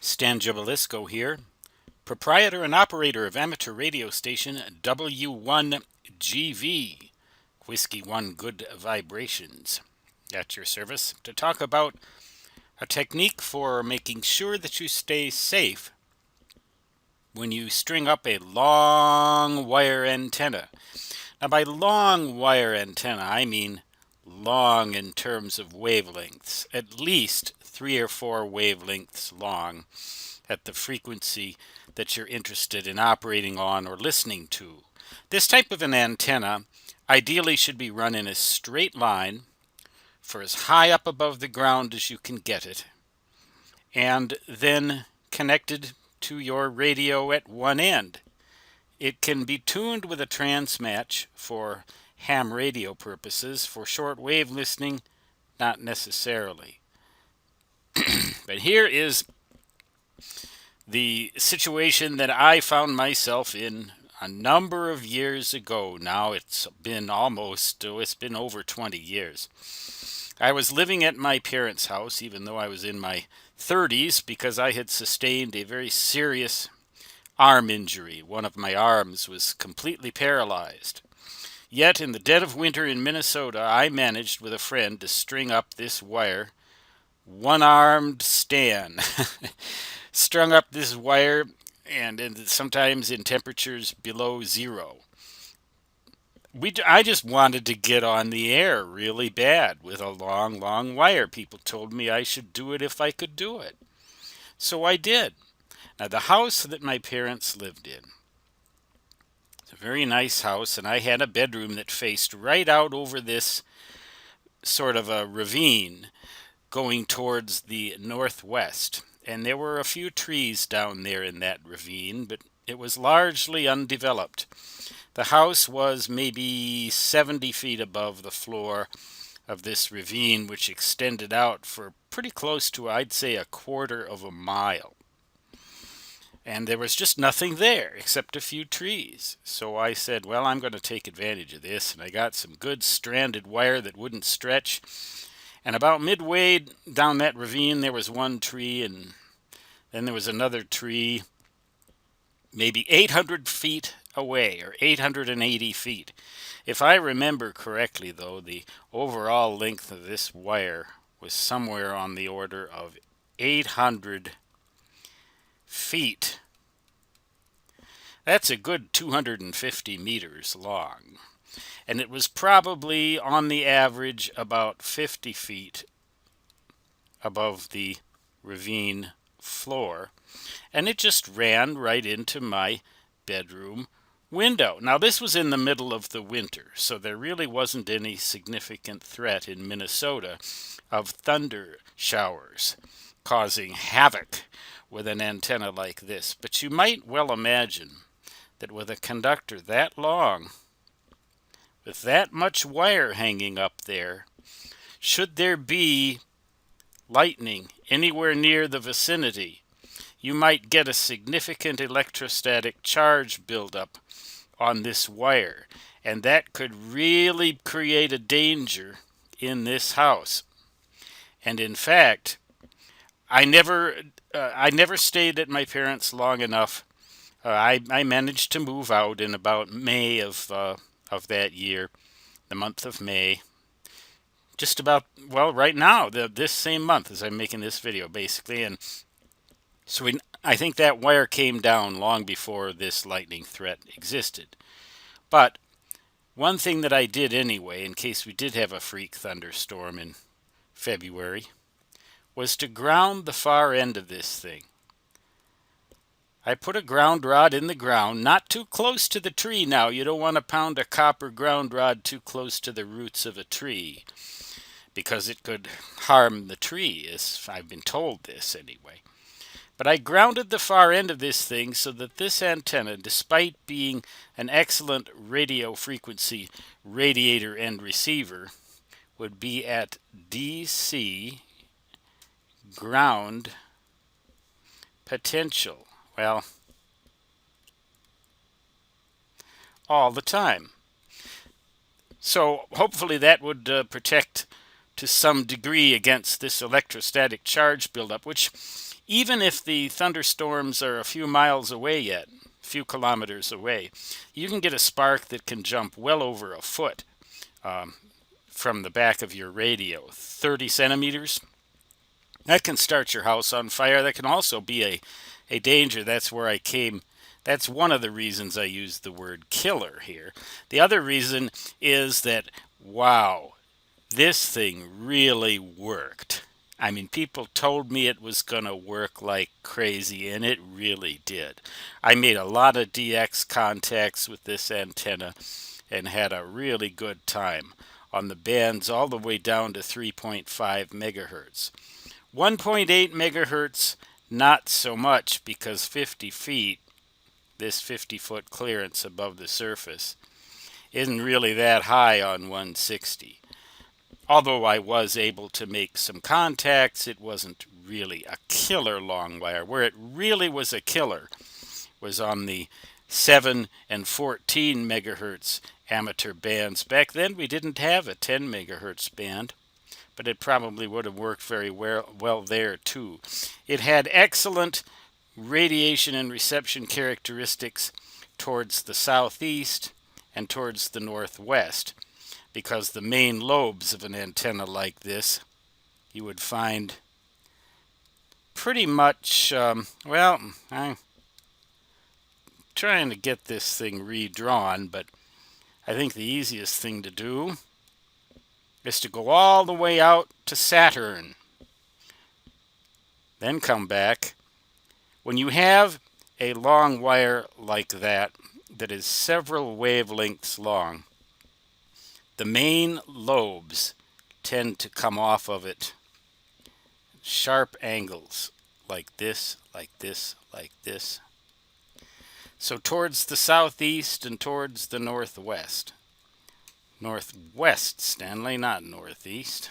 Stan Gibilisco here, proprietor and operator of amateur radio station W1GV, Whiskey 1 Good Vibrations, at your service to talk about a technique for making sure that you stay safe when you string up a long wire antenna. Now, by long wire antenna, I mean long in terms of wavelengths, at least 3 or 4 wavelengths long at the frequency that you're interested in operating on or listening to. This type of an antenna ideally should be run in a straight line for as high up above the ground as you can get it, and then connected to your radio at one end. It can be tuned with a transmatch for ham radio purposes. For shortwave listening, not necessarily. But here is the situation that I found myself in a number of years ago. Now it's been over 20 years. I was living at my parents' house, even though I was in my 30s, because I had sustained a very serious arm injury. One of my arms was completely paralyzed. Yet in the dead of winter in Minnesota, I managed with a friend to string up this wire, one-armed Stan, strung up this wire, and sometimes in temperatures below zero. I just wanted to get on the air really bad with a long, long wire. People told me I should do it if I could do it. So I did. Now, the house that my parents lived in, it's a very nice house, and I had a bedroom that faced right out over this sort of a ravine going towards the northwest. And there were a few trees down there in that ravine, but it was largely undeveloped. The house was maybe 70 feet above the floor of this ravine, which extended out for pretty close to, I'd say, a quarter of a mile. And there was just nothing there except a few trees. So I said, well, I'm going to take advantage of this. And I got some good stranded wire that wouldn't stretch. And about midway down that ravine, there was one tree, and then there was another tree, maybe 800 feet away, or 880 feet. If I remember correctly, though, the overall length of this wire was somewhere on the order of 800 feet. That's a good 250 meters long. And it was probably, on the average, about 50 feet above the ravine floor. And it just ran right into my bedroom window. Now, this was in the middle of the winter, so there really wasn't any significant threat in Minnesota of thunder showers causing havoc with an antenna like this. But you might well imagine that with a conductor that long, with that much wire hanging up there, should there be lightning anywhere near the vicinity, you might get a significant electrostatic charge buildup on this wire, and that could really create a danger in this house. And in fact, I never stayed at my parents long enough. I managed to move out in about May of that year, the month of May. Just about, well, right now, this same month as I'm making this video, basically. And so I think that wire came down long before this lightning threat existed. But one thing that I did anyway, in case we did have a freak thunderstorm in February, was to ground the far end of this thing. I put a ground rod in the ground, not too close to the tree now. You don't want to pound a copper ground rod too close to the roots of a tree, because it could harm the tree, as I've been told this anyway. But I grounded the far end of this thing so that this antenna, despite being an excellent radio frequency radiator and receiver, would be at DC ground potential. Well, all the time. So hopefully that would protect to some degree against this electrostatic charge buildup, which even if the thunderstorms are a few miles away yet, a few kilometers away, you can get a spark that can jump well over a foot from the back of your radio. 30 centimeters. That can start your house on fire. That can also be a danger. That's where I came. That's one of the reasons I used the word killer here. The other reason is that, wow, this thing really worked. I mean, people told me it was going to work like crazy, and it really did. I made a lot of DX contacts with this antenna and had a really good time on the bands all the way down to 3.5 megahertz. 1.8 megahertz, not so much, because 50 feet, this 50-foot clearance above the surface, isn't really that high on 160. Although I was able to make some contacts, it wasn't really a killer Longwire. Where it really was a killer was on the 7 and 14 megahertz amateur bands. Back then we didn't have a 10 megahertz band, but it probably would have worked very well there too. It had excellent radiation and reception characteristics towards the southeast and towards the northwest, because the main lobes of an antenna like this you would find pretty much, well, I'm trying to get this thing redrawn, but I think the easiest thing to do is to go all the way out to Saturn, then come back. When you have a long wire like that is several wavelengths long, the main lobes tend to come off of it sharp angles, like this, like this, like this. So towards the southeast and towards the northwest. Northwest, Stanley, not northeast.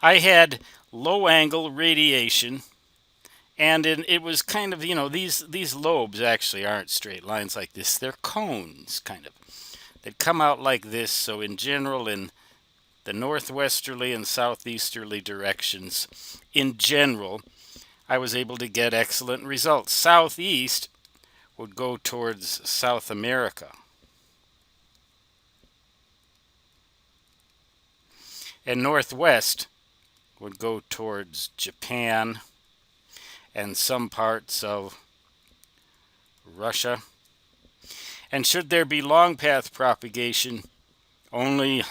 I had low angle radiation, and it was kind of, these lobes actually aren't straight lines like this. They're cones, kind of. They'd come out like this, so in general, in the northwesterly and southeasterly directions, in general, I was able to get excellent results. Southeast would go towards South America. And northwest would go towards Japan and some parts of Russia. And should there be long path propagation, only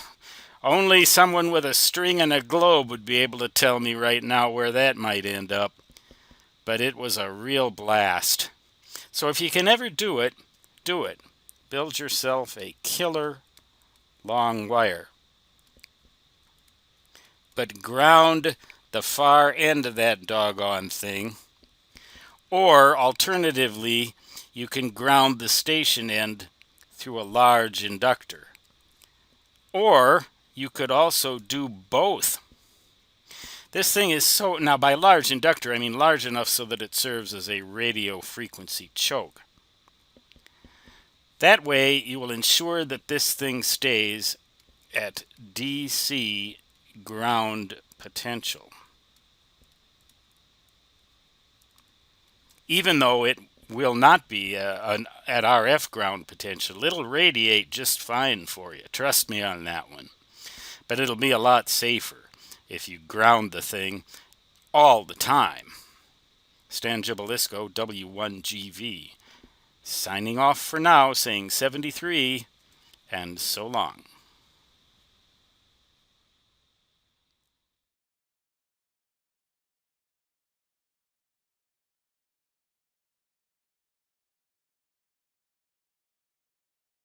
someone with a string and a globe would be able to tell me right now where that might end up. But it was a real blast. So if you can ever do it, do it. Build yourself a killer long wire. But ground the far end of that doggone thing. Or, alternatively, you can ground the station end through a large inductor. Or, you could also do both. This thing is so, now by large inductor, I mean large enough so that it serves as a radio frequency choke. That way, you will ensure that this thing stays at DC ground potential. Even though it will not be at RF ground potential, it'll radiate just fine for you. Trust me on that one. But it'll be a lot safer if you ground the thing all the time. Stan Gibilisco, W1GV. Signing off for now, saying 73, and so long.